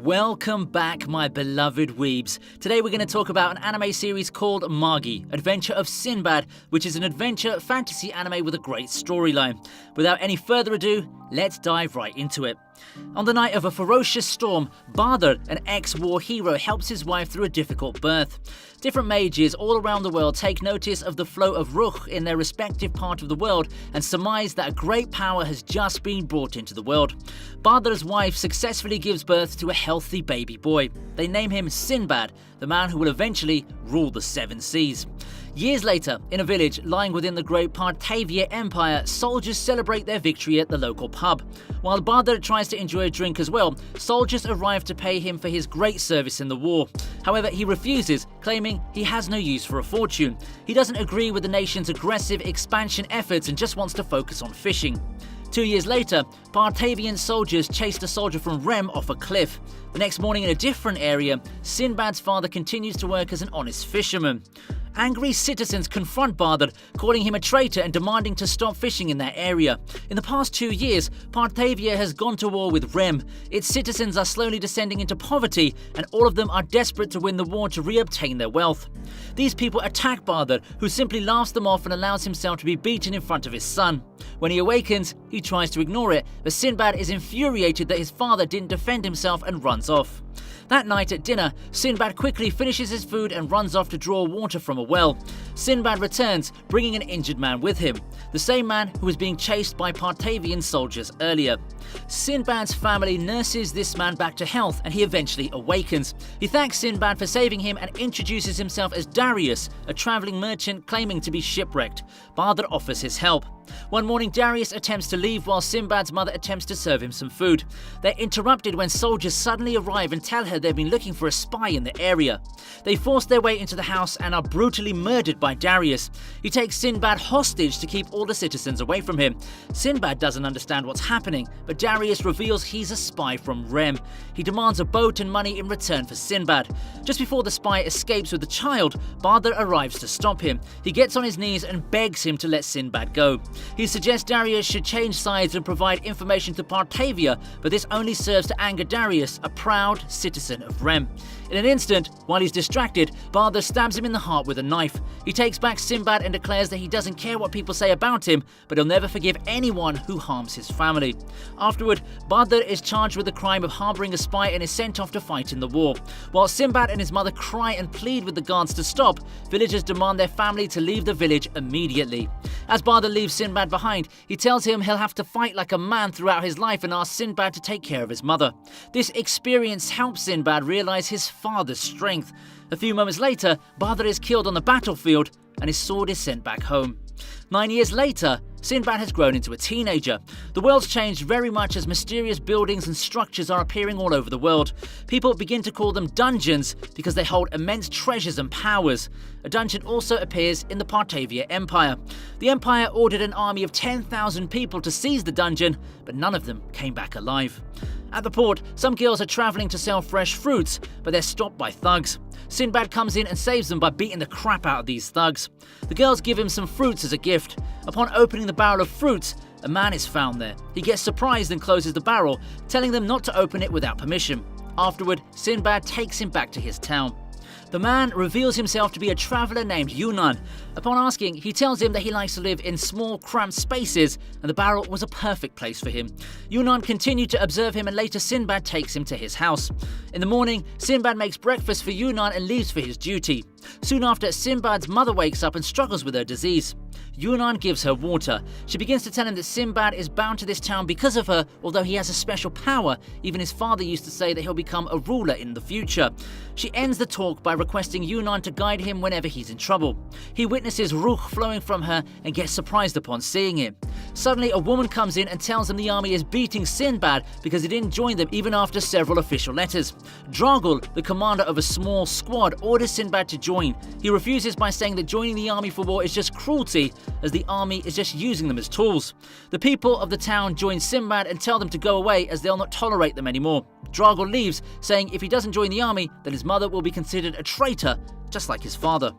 Welcome back, my beloved weebs. Today we're going to talk about an anime series called Magi, Adventure of Sinbad, which is an adventure fantasy anime with a great storyline. Without any further ado, let's dive right into it. On the night of a ferocious storm, Badr, an ex-war hero, helps his wife through a difficult birth. Different mages all around the world take notice of the flow of ruh in their respective part of the world and surmise that a great power has just been brought into the world. Badr's wife successfully gives birth to a healthy baby boy. They name him Sinbad, the man who will eventually rule the seven seas. Years later, in a village lying within the great Partavia Empire, soldiers celebrate their victory at the local pub. While Badr tries to enjoy a drink as well, soldiers arrive to pay him for his great service in the war. However, he refuses, claiming he has no use for a fortune. He doesn't agree with the nation's aggressive expansion efforts and just wants to focus on fishing. 2 years later, Partavian soldiers chased a soldier from Rem off a cliff. The next morning in a different area, Sinbad's father continues to work as an honest fisherman. Angry citizens confront Badr, calling him a traitor and demanding to stop fishing in that area. In the past 2 years, Partavia has gone to war with Rem. Its citizens are slowly descending into poverty, and all of them are desperate to win the war to reobtain their wealth. These people attack Badr, who simply laughs them off and allows himself to be beaten in front of his son. When he awakens, he tries to ignore it, but Sinbad is infuriated that his father didn't defend himself and runs off. That night at dinner, Sinbad quickly finishes his food and runs off to draw water from a well. Sinbad returns, bringing an injured man with him, the same man who was being chased by Partavian soldiers earlier. Sinbad's family nurses this man back to health and he eventually awakens. He thanks Sinbad for saving him and introduces himself as Darius, a traveling merchant claiming to be shipwrecked. Badr offers his help. One morning, Darius attempts to leave while Sinbad's mother attempts to serve him some food. They're interrupted when soldiers suddenly arrive and tell her they've been looking for a spy in the area. They force their way into the house and are brutally murdered by Darius. He takes Sinbad hostage to keep all the citizens away from him. Sinbad doesn't understand what's happening, but Darius reveals he's a spy from Rem. He demands a boat and money in return for Sinbad. Just before the spy escapes with the child, Badr arrives to stop him. He gets on his knees and begs him to let Sinbad go. He suggests Darius should change sides and provide information to Partavia, but this only serves to anger Darius, a proud citizen of Rem. In an instant, while he's distracted, Badr stabs him in the heart with a knife. He takes back Sinbad and declares that he doesn't care what people say about him, but he'll never forgive anyone who harms his family. Afterward, Badr is charged with the crime of harboring a spy and is sent off to fight in the war. While Sinbad and his mother cry and plead with the guards to stop, villagers demand their family to leave the village immediately. As Badr leaves Sinbad behind, he tells him he'll have to fight like a man throughout his life and asks Sinbad to take care of his mother. This experience helps Sinbad realize his father's strength. A few moments later, Badr is killed on the battlefield and his sword is sent back home. 9 years later, Sinbad has grown into a teenager. The world's changed very much as mysterious buildings and structures are appearing all over the world. People begin to call them dungeons because they hold immense treasures and powers. A dungeon also appears in the Partavia Empire. The Empire ordered an army of 10,000 people to seize the dungeon, but none of them came back alive. At the port, some girls are traveling to sell fresh fruits, but they're stopped by thugs. Sinbad comes in and saves them by beating the crap out of these thugs. The girls give him some fruits as a gift. Upon opening the barrel of fruits, a man is found there. He gets surprised and closes the barrel, telling them not to open it without permission. Afterward, Sinbad takes him back to his town. The man reveals himself to be a traveller named Yunnan. Upon asking, he tells him that he likes to live in small, cramped spaces, and the barrel was a perfect place for him. Yunnan continued to observe him, and later Sinbad takes him to his house. In the morning, Sinbad makes breakfast for Yunnan and leaves for his duty. Soon after, Sinbad's mother wakes up and struggles with her disease. Yunnan gives her water. She begins to tell him that Sinbad is bound to this town because of her, although he has a special power. Even his father used to say that he'll become a ruler in the future. She ends the talk by requesting Yunnan to guide him whenever he's in trouble. He witnesses ruh flowing from her and gets surprised upon seeing it. Suddenly, a woman comes in and tells him the army is beating Sinbad because he didn't join them even after several official letters. Dragul, the commander of a small squad, orders Sinbad to join. He refuses by saying that joining the army for war is just cruelty, as the army is just using them as tools. The people of the town join Sinbad and tell them to go away as they'll not tolerate them anymore. Dragul leaves, saying if he doesn't join the army, then his mother will be considered a traitor, just like his father.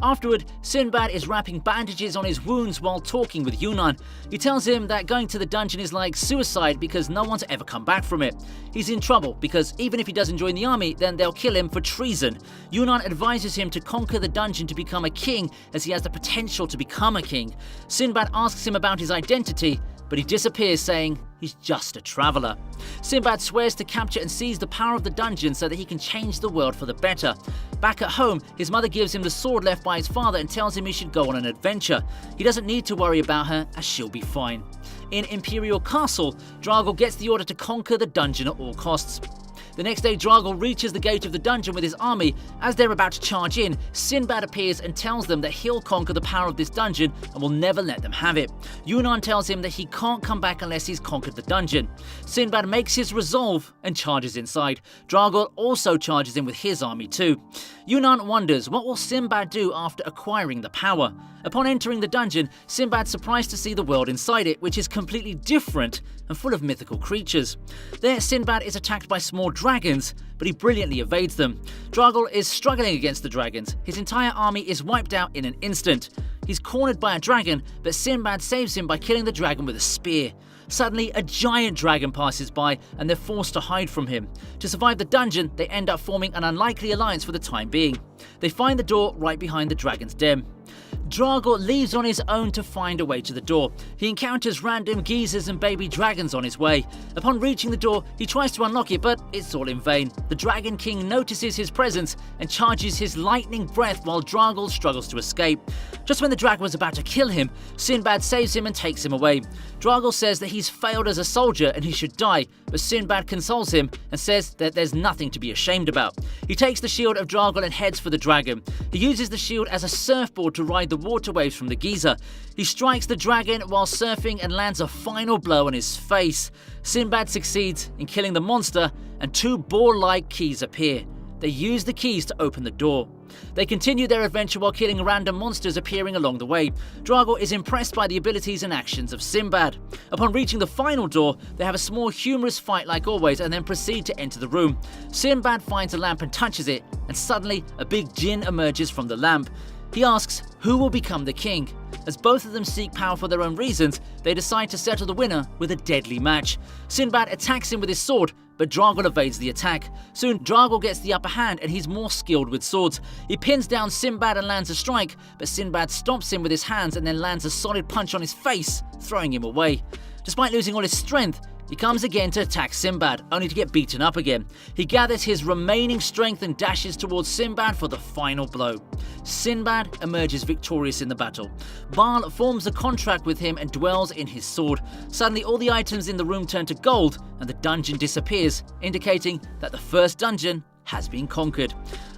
Afterward, Sinbad is wrapping bandages on his wounds while talking with Yunnan. He tells him that going to the dungeon is like suicide because no one's ever come back from it. He's in trouble because even if he doesn't join the army, then they'll kill him for treason. Yunnan advises him to conquer the dungeon to become a king, as he has the potential to become a king. Sinbad asks him about his identity, but he disappears, saying he's just a traveller. Sinbad swears to capture and seize the power of the dungeon so that he can change the world for the better. Back at home, his mother gives him the sword left by his father and tells him he should go on an adventure. He doesn't need to worry about her, as she'll be fine. In Imperial Castle, Drago gets the order to conquer the dungeon at all costs. The next day, Drago reaches the gate of the dungeon with his army. As they're about to charge in, Sinbad appears and tells them that he'll conquer the power of this dungeon and will never let them have it. Yunnan tells him that he can't come back unless he's conquered the dungeon. Sinbad makes his resolve and charges inside. Drago also charges in with his army too. Yunnan wonders what will Sinbad do after acquiring the power. Upon entering the dungeon, Sinbad's surprised to see the world inside it, which is completely different and full of mythical creatures. There, Sinbad is attacked by small dragons, but he brilliantly evades them. Drago is struggling against the dragons. His entire army is wiped out in an instant. He's cornered by a dragon, but Sinbad saves him by killing the dragon with a spear. Suddenly, a giant dragon passes by and they're forced to hide from him. To survive the dungeon, they end up forming an unlikely alliance for the time being. They find the door right behind the dragon's den. Drago leaves on his own to find a way to the door. He encounters random geezers and baby dragons on his way. Upon reaching the door, he tries to unlock it, but it's all in vain. The Dragon King notices his presence and charges his lightning breath while Drago struggles to escape. Just when the dragon was about to kill him, Sinbad saves him and takes him away. Drago says that he's failed as a soldier and he should die, but Sinbad consoles him and says that there's nothing to be ashamed about. He takes the shield of Drago and heads for the dragon. He uses the shield as a surfboard to ride the water waves from the geyser. He strikes the dragon while surfing and lands a final blow on his face. Sinbad succeeds in killing the monster and two boar-like keys appear. They use the keys to open the door. They continue their adventure while killing random monsters appearing along the way. Drago is impressed by the abilities and actions of Sinbad. Upon reaching the final door, they have a small humorous fight like always and then proceed to enter the room. Sinbad finds a lamp and touches it, and suddenly a big djinn emerges from the lamp. He asks who will become the king. As both of them seek power for their own reasons, they decide to settle the winner with a deadly match. Sinbad attacks him with his sword, but Drago evades the attack. Soon, Drago gets the upper hand and he's more skilled with swords. He pins down Sinbad and lands a strike, but Sinbad stomps him with his hands and then lands a solid punch on his face, throwing him away. Despite losing all his strength, he comes again to attack Sinbad, only to get beaten up again. He gathers his remaining strength and dashes towards Sinbad for the final blow. Sinbad emerges victorious in the battle. Baal forms a contract with him and dwells in his sword. Suddenly, all the items in the room turn to gold and the dungeon disappears, indicating that the first dungeon has been conquered.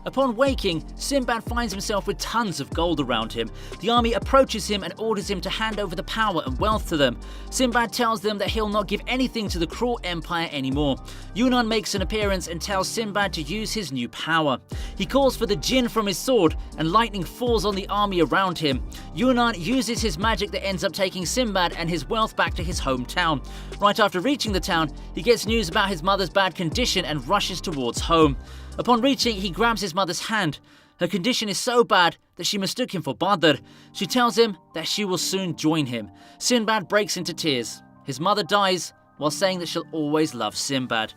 Upon waking, Sinbad finds himself with tons of gold around him. The army approaches him and orders him to hand over the power and wealth to them. Sinbad tells them that he'll not give anything to the cruel empire anymore. Yunnan makes an appearance and tells Sinbad to use his new power. He calls for the djinn from his sword and lightning falls on the army around him. Yunnan uses his magic that ends up taking Sinbad and his wealth back to his hometown. Right after reaching the town, he gets news about his mother's bad condition and rushes towards home. Upon reaching, he grabs his mother's hand. Her condition is so bad that she mistook him for Badr. She tells him that she will soon join him. Sinbad breaks into tears. His mother dies while saying that she'll always love Sinbad.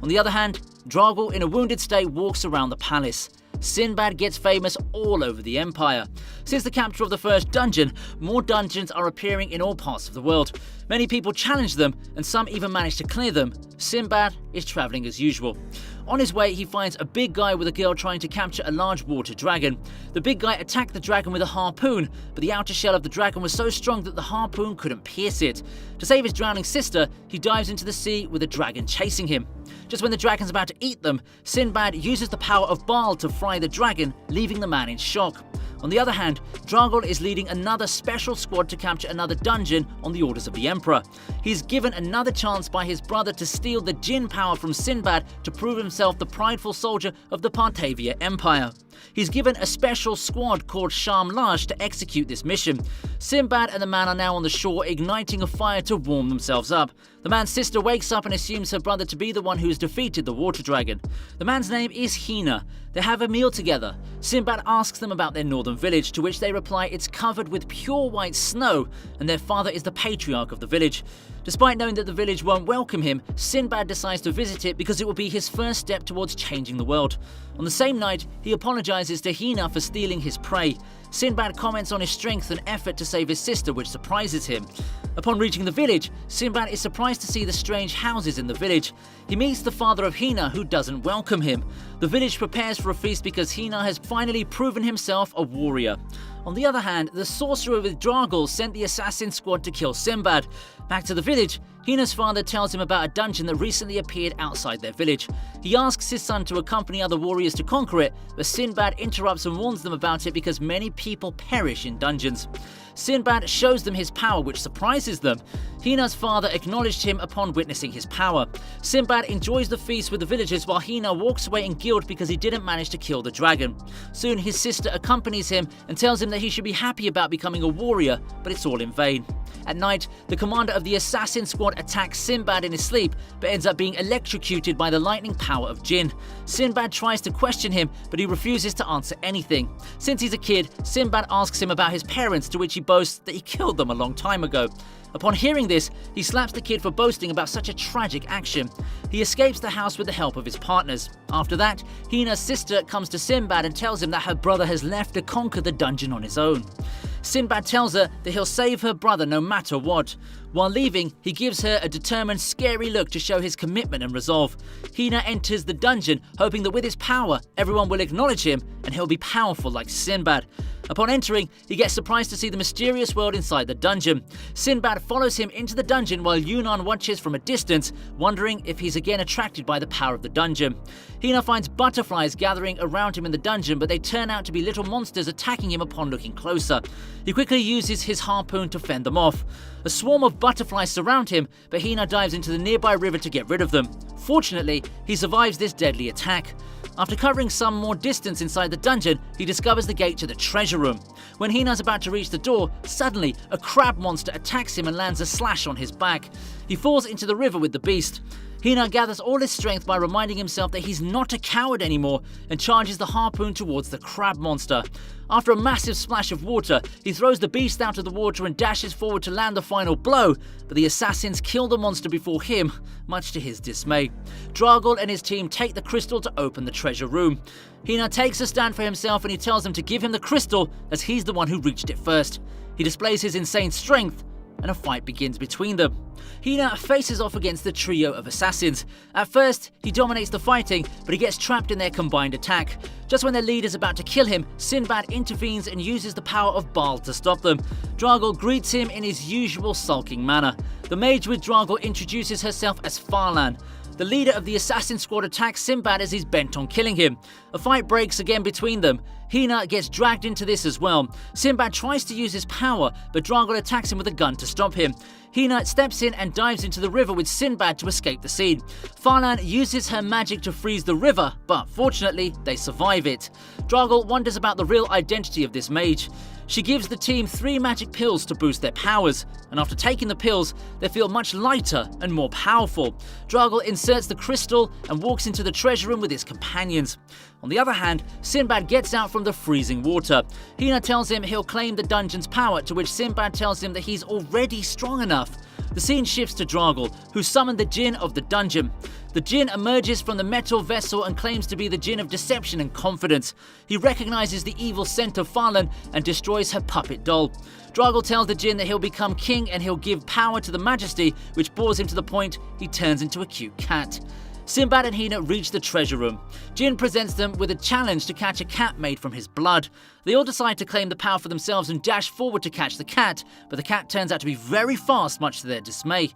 On the other hand, Drago, in a wounded state, walks around the palace. Sinbad gets famous all over the empire. Since the capture of the first dungeon, more dungeons are appearing in all parts of the world. Many people challenge them, and some even manage to clear them. Sinbad is travelling as usual. On his way, he finds a big guy with a girl trying to capture a large water dragon. The big guy attacked the dragon with a harpoon, but the outer shell of the dragon was so strong that the harpoon couldn't pierce it. To save his drowning sister, he dives into the sea with the dragon chasing him. Just when the dragon's about to eat them, Sinbad uses the power of Baal to fry the dragon, leaving the man in shock. On the other hand, Drago is leading another special squad to capture another dungeon on the orders of the Emperor. He's given another chance by his brother to steal the djinn power from Sinbad to prove himself the prideful soldier of the Partavia Empire. He's given a special squad called Shamlash to execute this mission. Sinbad and the man are now on the shore, igniting a fire to warm themselves up. The man's sister wakes up and assumes her brother to be the one who has defeated the water dragon. The man's name is Hina. They have a meal together. Sinbad asks them about their northern village, to which they reply it's covered with pure white snow and their father is the patriarch of the village. Despite knowing that the village won't welcome him, Sinbad decides to visit it because it will be his first step towards changing the world. On the same night, he apologizes to Hina for stealing his prey. Sinbad comments on his strength and effort to save his sister, which surprises him. Upon reaching the village, Sinbad is surprised to see the strange houses in the village. He meets the father of Hina, who doesn't welcome him. The village prepares for a feast because Hina has finally proven himself a warrior. On the other hand, the sorcerer with Dragul sent the assassin squad to kill Sinbad. Back to the village, Hina's father tells him about a dungeon that recently appeared outside their village. He asks his son to accompany other warriors to conquer it, but Sinbad interrupts and warns them about it because many people perish in dungeons. Sinbad shows them his power, which surprises them. Hina's father acknowledged him upon witnessing his power. Sinbad enjoys the feast with the villagers while Hina walks away in guilt because he didn't manage to kill the dragon. Soon his sister accompanies him and tells him that he should be happy about becoming a warrior, but it's all in vain. At night, the commander of the assassin squad attacks Sinbad in his sleep, but ends up being electrocuted by the lightning power of Jinn. Sinbad tries to question him, but he refuses to answer anything. Since he's a kid, Sinbad asks him about his parents, to which he boasts that he killed them a long time ago. Upon hearing this, he slaps the kid for boasting about such a tragic action. He escapes the house with the help of his partners. After that, Hina's sister comes to Sinbad and tells him that her brother has left to conquer the dungeon on his own. Sinbad tells her that he'll save her brother no matter what. While leaving, he gives her a determined, scary look to show his commitment and resolve. Hina enters the dungeon, hoping that with his power, everyone will acknowledge him and he'll be powerful like Sinbad. Upon entering, he gets surprised to see the mysterious world inside the dungeon. Sinbad follows him into the dungeon while Yunnan watches from a distance, wondering if he's again attracted by the power of the dungeon. Hina finds butterflies gathering around him in the dungeon, but they turn out to be little monsters attacking him upon looking closer. He quickly uses his harpoon to fend them off. A swarm of butterflies surround him, but Hina dives into the nearby river to get rid of them. Fortunately, he survives this deadly attack. After covering some more distance inside the dungeon, he discovers the gate to the treasure room. When Hina's about to reach the door, suddenly a crab monster attacks him and lands a slash on his back. He falls into the river with the beast. Hina gathers all his strength by reminding himself that he's not a coward anymore and charges the harpoon towards the crab monster. After a massive splash of water, he throws the beast out of the water and dashes forward to land the final blow, but the assassins kill the monster before him, much to his dismay. Dragul and his team take the crystal to open the treasure room. Hina takes a stand for himself and he tells them to give him the crystal as he's the one who reached it first. He displays his insane strength and a fight begins between them. Hina faces off against the trio of assassins. At first, he dominates the fighting, but he gets trapped in their combined attack. Just when their leader is about to kill him, Sinbad intervenes and uses the power of Baal to stop them. Dragul greets him in his usual sulking manner. The mage with Dragul introduces herself as Farlan. The leader of the assassin squad attacks Sinbad as he's bent on killing him. A fight breaks again between them. Hina gets dragged into this as well. Sinbad tries to use his power, but Dragul attacks him with a gun to stop him. Hina steps in and dives into the river with Sinbad to escape the scene. Farlan uses her magic to freeze the river, but fortunately, they survive it. Dragul wonders about the real identity of this mage. She gives the team 3 magic pills to boost their powers, and after taking the pills, they feel much lighter and more powerful. Dragul inserts the crystal and walks into the treasure room with his companions. On the other hand, Sinbad gets out from the freezing water. Hina tells him he'll claim the dungeon's power, to which Sinbad tells him that he's already strong enough. The scene shifts to Dragul, who summoned the Jinn of the dungeon. The Jinn emerges from the metal vessel and claims to be the Jinn of deception and confidence. He recognizes the evil scent of Farlan and destroys her puppet doll. Dragul tells the Jinn that he'll become king and he'll give power to the Majesty, which bores him to the point he turns into a cute cat. Sinbad and Hina reach the treasure room. Jinn presents them with a challenge to catch a cat made from his blood. They all decide to claim the power for themselves and dash forward to catch the cat, but the cat turns out to be very fast, much to their dismay.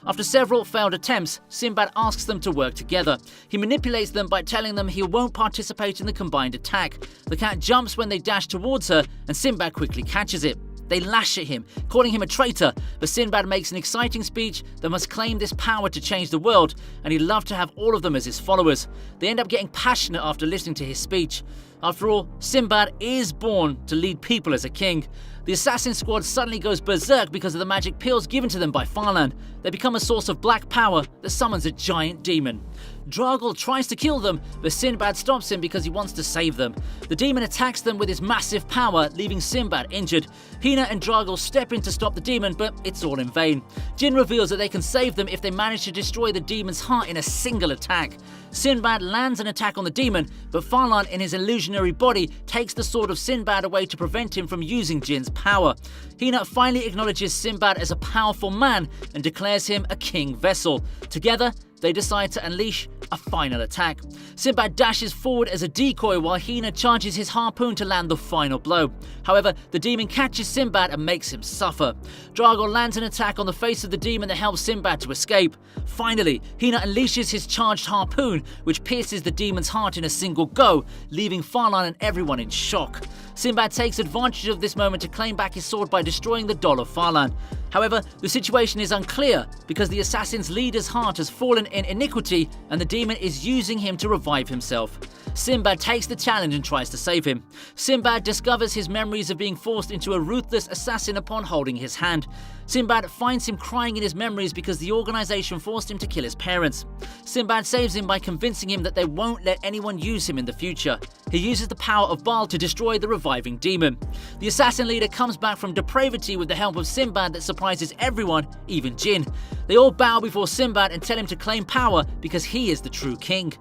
After several failed attempts, Sinbad asks them to work together. He manipulates them by telling them he won't participate in the combined attack. The cat jumps when they dash towards her, and Sinbad quickly catches it. They lash at him, calling him a traitor, but Sinbad makes an exciting speech that must claim this power to change the world, and he'd love to have all of them as his followers. They end up getting passionate after listening to his speech. After all, Sinbad is born to lead people as a king. The assassin squad suddenly goes berserk because of the magic pills given to them by Farland. They become a source of black power that summons a giant demon. Draugr tries to kill them, but Sinbad stops him because he wants to save them. The demon attacks them with his massive power, leaving Sinbad injured. Hina and Draugr step in to stop the demon, but it's all in vain. Jin reveals that they can save them if they manage to destroy the demon's heart in a single attack. Sinbad lands an attack on the demon, but Farland in his illusionary body takes the sword of Sinbad away to prevent him from using Jin's power. Hina finally acknowledges Sinbad as a powerful man and declares him a king vessel. Together, they decide to unleash a final attack. Sinbad dashes forward as a decoy while Hina charges his harpoon to land the final blow. However, the demon catches Sinbad and makes him suffer. Draugr lands an attack on the face of the demon that helps Sinbad to escape. Finally, Hina unleashes his charged harpoon, which pierces the demon's heart in a single go, leaving Farland and everyone in shock. Sinbad takes advantage of this moment to claim back his sword by destroying the doll of Farland. However, the situation is unclear because the assassin's leader's heart has fallen in iniquity and the demon is using him to revive himself. Sinbad takes the challenge and tries to save him. Sinbad discovers his memories of being forced into a ruthless assassin upon holding his hand. Sinbad finds him crying in his memories because the organization forced him to kill his parents. Sinbad saves him by convincing him that they won't let anyone use him in the future. He uses the power of Baal to destroy the reviving demon. The assassin leader comes back from depravity with the help of Sinbad that surprises everyone, even Jin. They all bow before Sinbad and tell him to claim power because he is the true king.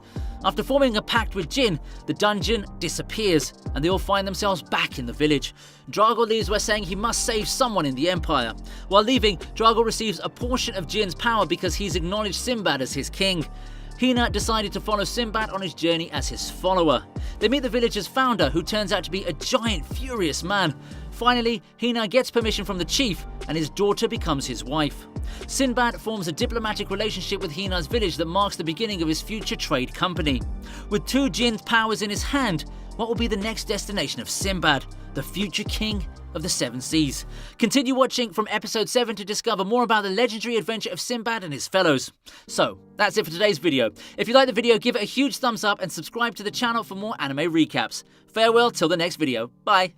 After forming a pact with Jin, the dungeon disappears and they all find themselves back in the village. Draugr leaves by saying he must save someone in the Empire. While leaving, Draugr receives a portion of Jin's power because he's acknowledged Sinbad as his king. Hina decided to follow Sinbad on his journey as his follower. They meet the village's founder, who turns out to be a giant, furious man. Finally, Hina gets permission from the chief and his daughter becomes his wife. Sinbad forms a diplomatic relationship with Hina's village that marks the beginning of his future trade company. With two Jin's powers in his hand, what will be the next destination of Sinbad, the future king of the Seven Seas? Continue watching from episode 7 to discover more about the legendary adventure of Sinbad and his fellows. So, that's it for today's video. If you liked the video, give it a huge thumbs up and subscribe to the channel for more anime recaps. Farewell till the next video. Bye.